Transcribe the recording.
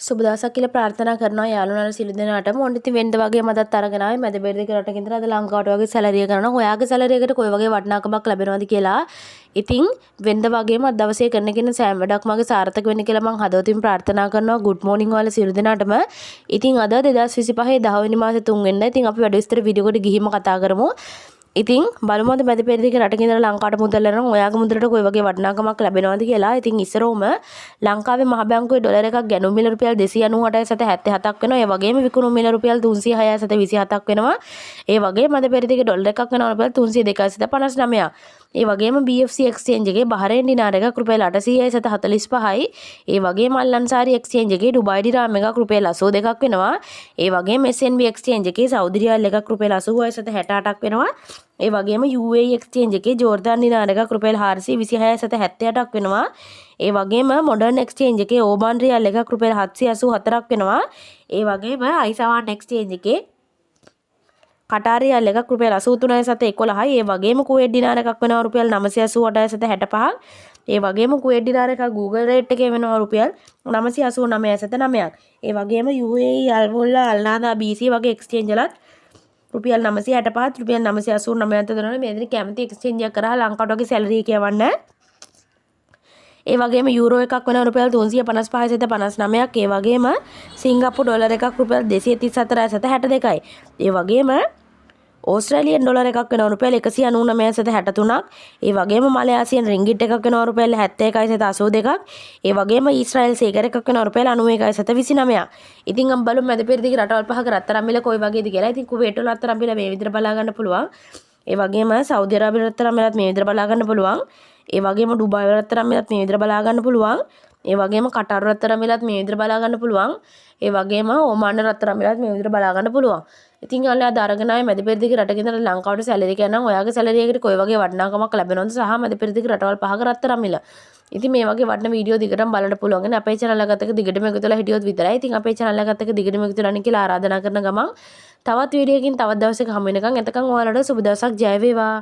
සුබ දවසක් කියලා ප්‍රාර්ථනා කරනවා යාළුවන්ලා සියලු දෙනාටම. ඕන්න ඉතින් වෙනද වගේ මදත් අරගෙන ආවේ මැද බෙරදිග රටක ඉඳලා අද ලංකාවට වගේ සැලරිය කරනවා. ඔයාගේ සැලරි එකට කොයි වගේ වටිනාකමක් ලැබෙනවද කියලා. ඉතින් වෙනද වගේම අද දවසේ කරන කෙන සෑම වැඩක්ම වගේ සාර්ථක වෙන්න කියලා මම හදවතින් ප්‍රාර්ථනා කරනවා. good morning ඔයාලා සියලු දෙනාටම. ඉතින් අද 2025 10 වෙනි මාසේ 3 වෙනිදා. ඉතින් අපි වැඩ විස්තර වීඩියෝ එකට ගිහින්ම කතා කරමු. ඉතින් බලමු අද මැද පෙරදිග රටක ඉඳලා ලංකාවට මුදල් යනවා. ඔයාගේ මුදලට කොයි වගේ වටිනාකමක් ලැබෙනවද කියලා. ඉතින් ඉස්සරෝම ලංකාවේ මහ බැංකුවේ ඩොලර් එකක් ගැනුම් මිල රුපියල් 298.77ක් වෙනවා. ඒ වගේම විකුණුම් මිල රුපියල් 306.27ක් වෙනවා. ඒ වගේම මැද පෙරදිග ඩොලර් එකක් වෙනවා රුපියල් 302.59ක්. ඒ වගේම BFC එක්ස්චේන්ජ් එකේ බහරේන් දිනාර එකක් රුපියල් 800.45යි. ඒ වගේම අල්අන්සාරි එක්ස්චේන්ජ් එකේ ඩුබායි දිරාම් එකක් රුපියල් 82ක් වෙනවා. ඒ වගේම SNB එක්ස්චේන්ජ් එකේ සෞදි රියාල් එකක් රුපියල් 86.68ක් වෙනවා. ඒ වගේම UAE එක්ස්චේන්ජ් එකේ ජෝර්දාන් දිනාර එකක් රුපියල් 426.78ක් වෙනවා. ඒ වගේම මොඩර්න් එක්ස්චේන්ජ් එකේ ඕමාන් රියාල් එකක් රුපියල් 784ක් වෙනවා. ඒ වගේම අයිසවාන් එක්ස්චේන්ජ් එකේ කටාර් රියාල් එකක් රුපියල් 83.11යි. ඒ වගේම කුවේට් දිනාර එකක් වෙනවා රුපියල් 988.65ක්. ඒ වගේම කුවේට් දිනාර එකක් Google රේට් එකේ වෙනවා රුපියල් 989.9ක්. ඒ වගේම UAE අල්මුල්ලා අල්නාදා BC වගේ එක්ස්චේන්ජ් වලත් රුපියල් 965 රුපියල් 989 දෙනවා. මේ දෙන කැමති එක්ස්චේන්ජ් එකක් කරා ලංකාවට වගේ සැලරි කියවන්න. ඒ වගේම යූරෝ එකක් වෙනවා රුපියල් 355.59ක්. ඒ වගේම සිංගප්පූ ඩොලර් එකක් රුපියල් 234.62යි. ඒ වගේම ඕස්ට්‍රේලියන් ඩොලර් එකක් වෙනවා රුපියල් 199.63ක්. ඒ වගේම මලයාසියන් රින්ගිට් එකක් වෙනවා රුපියල් 71.82ක්. ඒ වගේම ඊශ්‍රායල් සීකර් එකක් වෙනවා රුපියල් 91.29ක්. ඉතින් අපි බලමු මැද පෙරදිග රටවල් පහක රත්තරන් මිල කොයි වගේද කියලා. ඉතින් කුවේට් වල රත්තරන් මිල මේ විදිහට බලා ගන්න පුළුවන්. ඒ වගේම සෞදි අරාබියේ රත්තරන් මිලත් මේ විදිහට බලා ගන්න පුළුවන්. ඒ වගේම ඩුබායි වල රත්තරන් මිලත් මේ විදිහට බලා ගන්න පුළුවන්. ඒ වගේම කටාර් රත්තරන් මිලත් මේ විදිහට බලා ගන්න පුළුවන්. ඒ වගේම ඕමාන් රත්තරන් මිලත් මේ විදිහට බලා ගන්න පුළුවන්. ඉතින් ඔයාලා අද අරගෙන ආවේ මැද පෙරදිග රටක ඉඳලා ලංකාවට සැලරි කියනනම් ඔයාගේ සැලරි එකට කොයි වගේ වටිනාකමක් ලැබෙනවද සහ මැද පෙරදිග රටවල් පහක රත්තරන් මිල. ඉතින් මේ වගේ වටින වීඩියෝ දිගටම බලන්න පුළුවන්. ඉතින් අපේ channel එකත් එක්ක දිගටම එකතු වෙලා හිටියොත් විතරයි. ඉතින් අපේ channel එකත් එක්ක දිගටම එකතු වෙලා කියලා ආරාධනා කරන ගමන් තවත් වීඩියෝකින් තවත් දවසක හමු වෙනකන් එතකන් ඔයාලට සුබ දවසක් ජය වේවා.